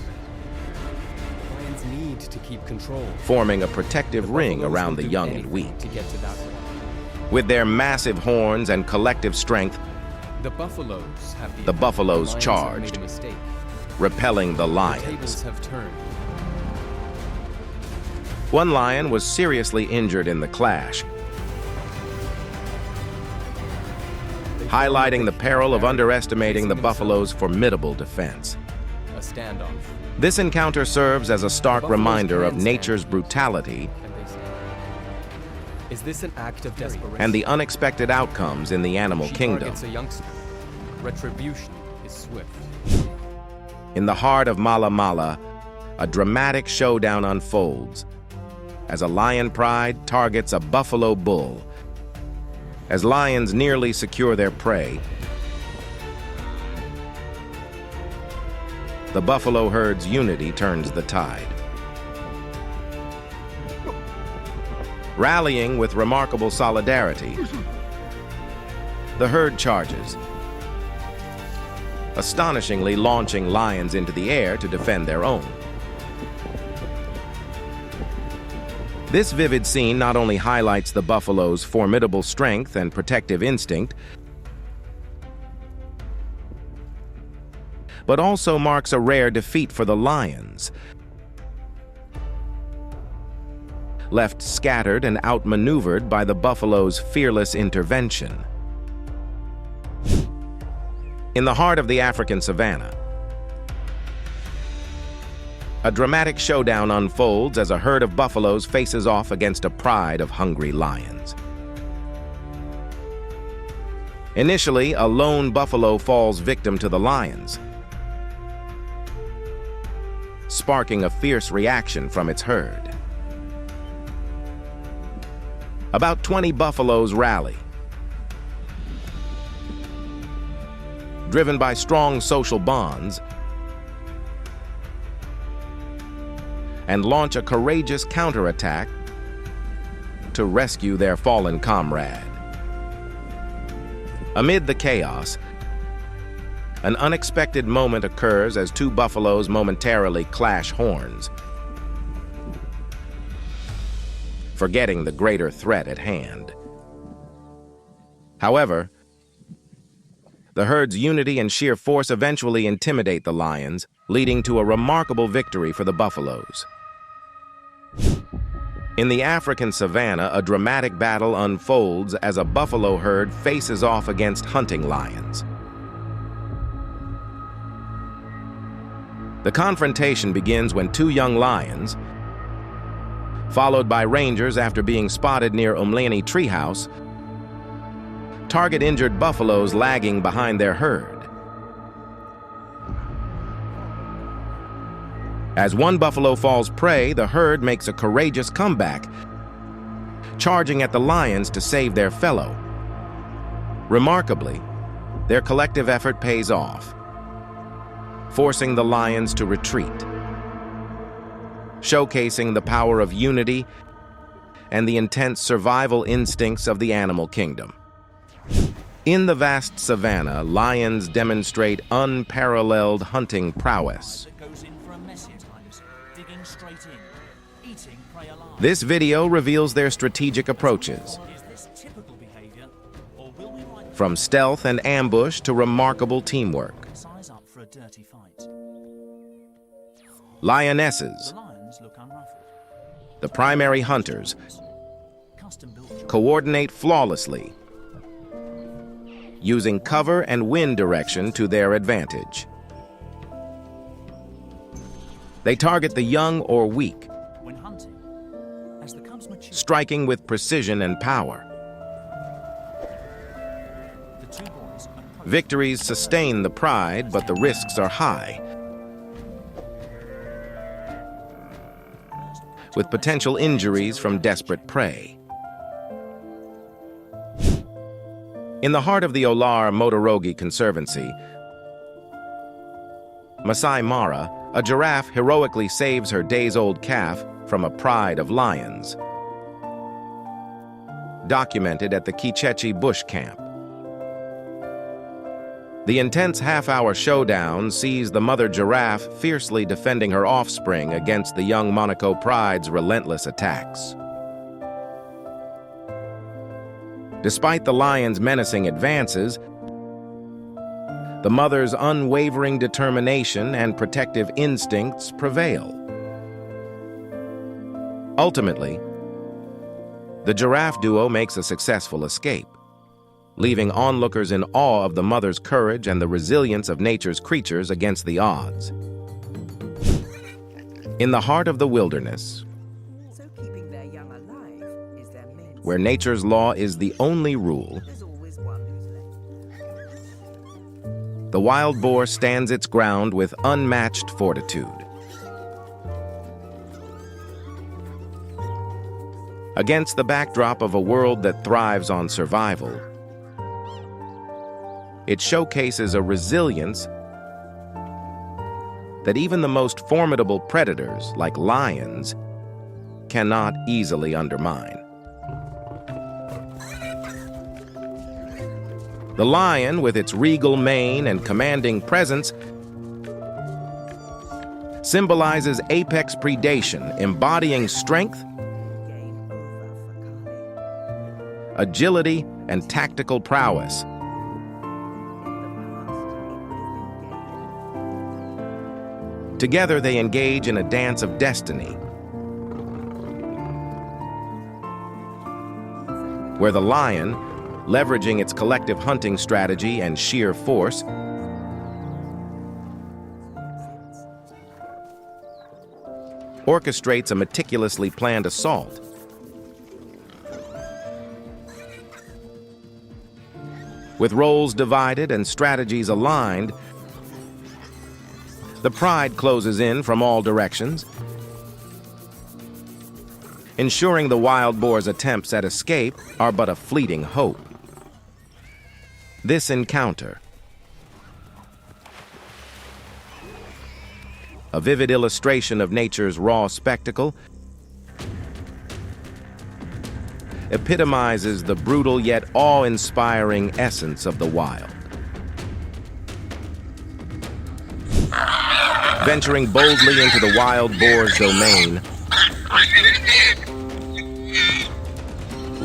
Lions need to keep control. forming a protective The ring buffaloes around will the do young and anything weak. to get to that point. With their massive horns and collective strength, The buffaloes have The advantage. buffaloes Lions have charged, made a mistake. repelling the The lions. tables have turned. One lion was seriously injured in the clash, highlighting the peril of underestimating the buffalo's formidable defense. A standoff. This encounter serves as a stark Buffaloes reminder of can nature's stand. brutality And they say, is this an act of desperation? and the unexpected outcomes in the animal She kingdom. targets a youngster. Retribution is swift. In the heart of Mala Mala, a dramatic showdown unfolds as a lion pride targets a buffalo bull. As lions nearly secure their prey, the buffalo herd's unity turns the tide. Rallying with remarkable solidarity, the herd charges, astonishingly launching lions into the air to defend their own. This vivid scene not only highlights the buffalo's formidable strength and protective instinct, but also marks a rare defeat for the lions. Left scattered and outmaneuvered by the buffalo's fearless intervention. In the heart of the African savanna, a dramatic showdown unfolds as a herd of buffaloes faces off against a pride of hungry lions. Initially, a lone buffalo falls victim to the lions, sparking a fierce reaction from its herd. About 20 buffaloes rally, driven by strong social bonds, and launch a courageous counterattack to rescue their fallen comrade. Amid the chaos, an unexpected moment occurs as two buffaloes momentarily clash horns, forgetting the greater threat at hand. However, the herd's unity and sheer force eventually intimidate the lions, leading to a remarkable victory for the buffaloes. In the African savanna, a dramatic battle unfolds as a buffalo herd faces off against hunting lions. The confrontation begins when two young lions, followed by rangers after being spotted near Umleni treehouse, target injured buffaloes lagging behind their herd. As one buffalo falls prey, the herd makes a courageous comeback, charging at the lions to save their fellow. Remarkably, their collective effort pays off, forcing the lions to retreat, showcasing the power of unity and the intense survival instincts of the animal kingdom. In the vast savanna, lions demonstrate unparalleled hunting prowess. This video reveals their strategic approaches, from stealth and ambush to remarkable teamwork. Lionesses, the primary hunters, coordinate flawlessly, using cover and wind direction to their advantage. They target the young or weak, striking with precision and power. Victories sustain the pride, but the risks are high, with potential injuries from desperate prey. In the heart of the Olar Motorogi Conservancy, Masai Mara, a giraffe heroically saves her days-old calf from a pride of lions. documented at the Kichechi bush camp. The intense half-hour showdown sees the mother giraffe fiercely defending her offspring against the young Monaco pride's relentless attacks. Despite the lion's menacing advances, the mother's unwavering determination and protective instincts prevail. Ultimately, the giraffe duo makes a successful escape, leaving onlookers in awe of the mother's courage and the resilience of nature's creatures against the odds. In the heart of the wilderness, where nature's law is the only rule, the wild boar stands its ground with unmatched fortitude. Against the backdrop of a world that thrives on survival, it showcases a resilience that even the most formidable predators, like lions, cannot easily undermine. The lion, with its regal mane and commanding presence, symbolizes apex predation, embodying strength, agility, and tactical prowess. Together, they engage in a dance of destiny, where the lion, leveraging its collective hunting strategy and sheer force, orchestrates a meticulously planned assault. With roles divided and strategies aligned, the pride closes in from all directions, ensuring the wild boar's attempts at escape are but a fleeting hope. This encounter, a vivid illustration of nature's raw spectacle, epitomizes the brutal yet awe-inspiring essence of the wild. Venturing boldly into the wild boar's domain,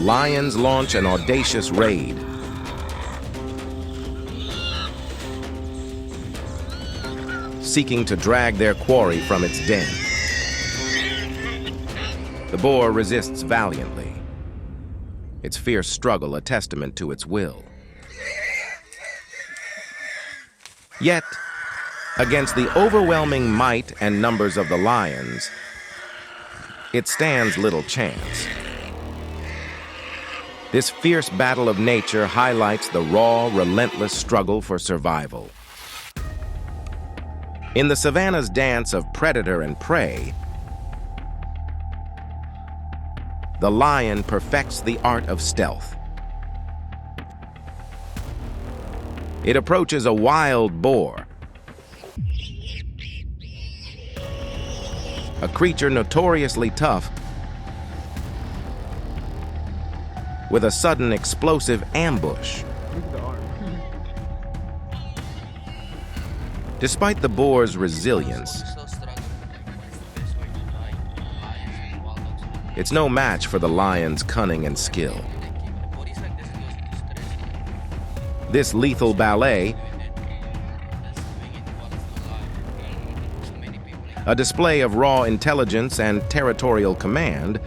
lions launch an audacious raid. Seeking to drag their quarry from its den. The boar resists valiantly, its fierce struggle a testament to its will. Yet, against the overwhelming might and numbers of the lions, it stands little chance. This fierce battle of nature highlights the raw, relentless struggle for survival. In the savannah's dance of predator and prey, the lion perfects the art of stealth. It approaches a wild boar, a creature notoriously tough, with a sudden explosive ambush. Despite the boar's resilience, it's no match for the lion's cunning and skill. This lethal ballet, a display of raw intelligence and territorial command,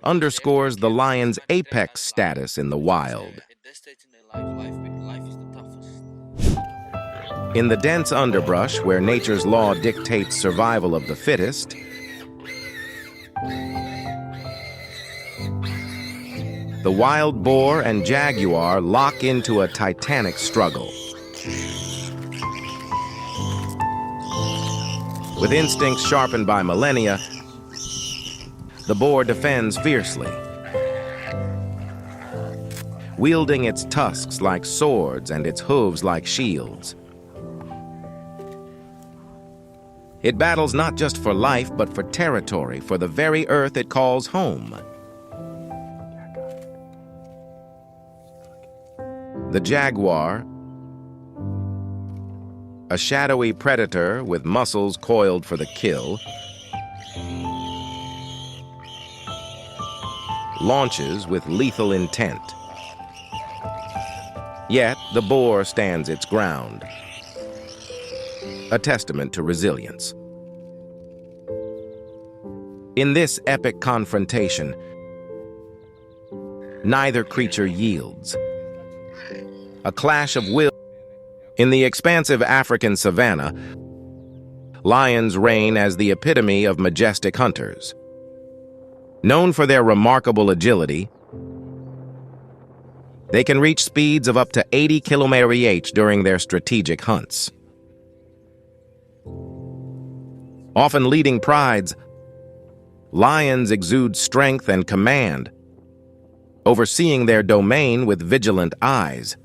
underscores the lion's apex status in the wild. In the dense underbrush, where nature's law dictates survival of the fittest, the wild boar and jaguar lock into a titanic struggle. With instincts sharpened by millennia, the boar defends fiercely, wielding its tusks like swords and its hooves like shields. It battles not just for life, but for territory, for the very earth it calls home. The jaguar, a shadowy predator with muscles coiled for the kill, launches with lethal intent. Yet the boar stands its ground, a testament to resilience. In this epic confrontation, neither creature yields. A clash of will. In the expansive African savanna, lions reign as the epitome of majestic hunters. Known for their remarkable agility, they can reach speeds of up to 80 km/h during their strategic hunts. Often leading prides, lions exude strength and command, overseeing their domain with vigilant eyes.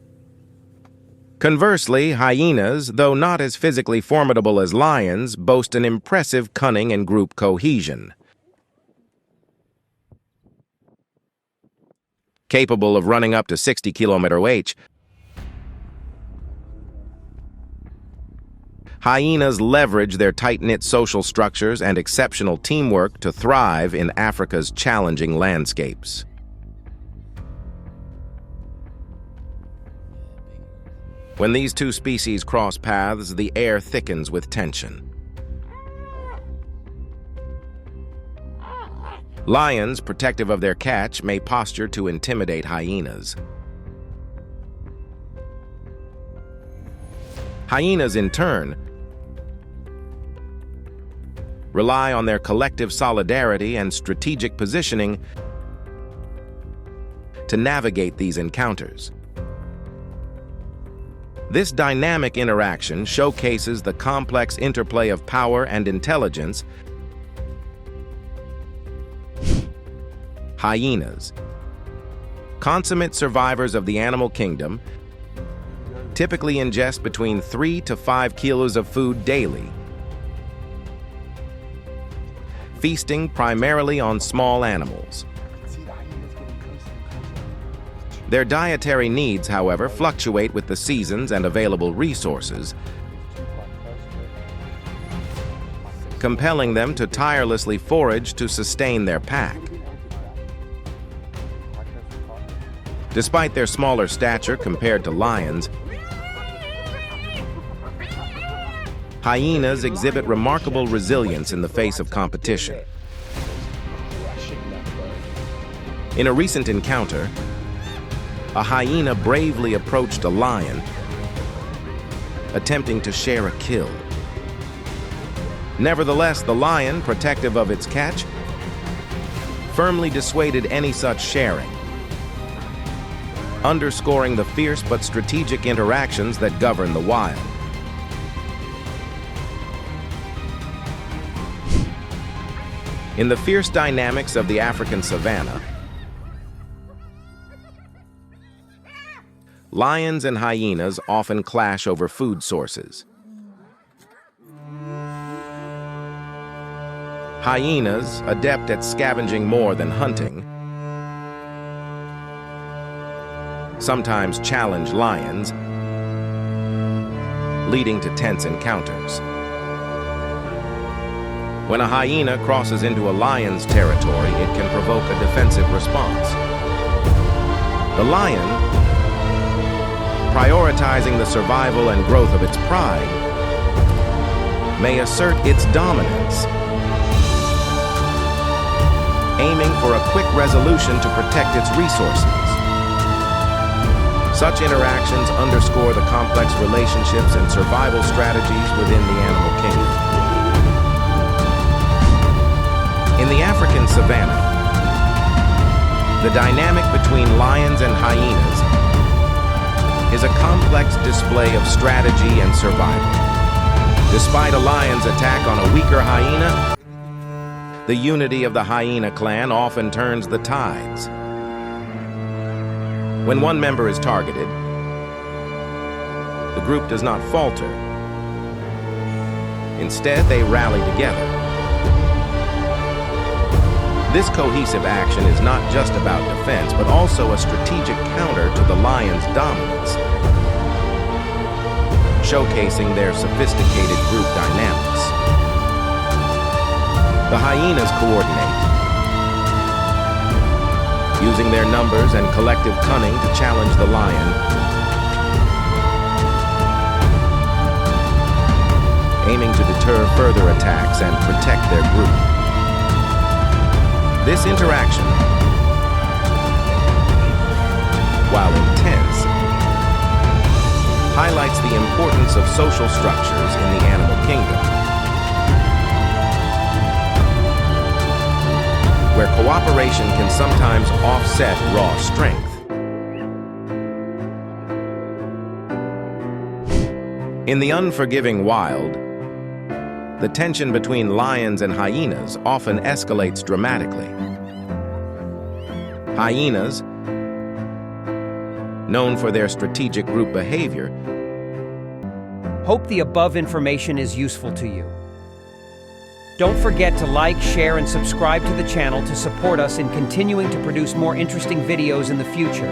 Conversely, hyenas, though not as physically formidable as lions, boast an impressive cunning and group cohesion. Capable of running up to 60 km/h, hyenas leverage their tight-knit social structures and exceptional teamwork to thrive in Africa's challenging landscapes. When these two species cross paths, the air thickens with tension. Lions, protective of their catch, may posture to intimidate hyenas. Hyenas, in turn, rely on their collective solidarity and strategic positioning to navigate these encounters. This dynamic interaction showcases the complex interplay of power and intelligence. Hyenas, consummate survivors of the animal kingdom, typically ingest between 3 to 5 kilos of food daily, feasting primarily on small animals. Their dietary needs, however, fluctuate with the seasons and available resources, compelling them to tirelessly forage to sustain their pack. Despite their smaller stature compared to lions, hyenas exhibit remarkable resilience in the face of competition. In a recent encounter, a hyena bravely approached a lion, attempting to share a kill. Nevertheless, the lion, protective of its catch, firmly dissuaded any such sharing, underscoring the fierce but strategic interactions that govern the wild. In the fierce dynamics of the African savanna, lions and hyenas often clash over food sources. Hyenas, adept at scavenging more than hunting, sometimes challenge lions, leading to tense encounters. When a hyena crosses into a lion's territory, it can provoke a defensive response. The lion, prioritizing the survival and growth of its pride, may assert its dominance, aiming for a quick resolution to protect its resources. Such interactions underscore the complex relationships and survival strategies within the animal kingdom. In the African savanna, the dynamic between lions and hyenas is a complex display of strategy and survival. Despite a lion's attack on a weaker hyena, the unity of the hyena clan often turns the tides. When one member is targeted, the group does not falter. Instead, they rally together. This cohesive action is not just about defense, but also a strategic counter to the lion's dominance, showcasing their sophisticated group dynamics. The hyenas coordinate, using their numbers and collective cunning to challenge the lion, aiming to deter further attacks and protect their group. This interaction, while intense, highlights the importance of social structures in the animal kingdom, where cooperation can sometimes offset raw strength. In the unforgiving wild, the tension between lions and hyenas often escalates dramatically. Hyenas, known for their strategic group behavior, Hope the above information is useful to you. Don't forget to like, share, and subscribe to the channel to support us in continuing to produce more interesting videos in the future.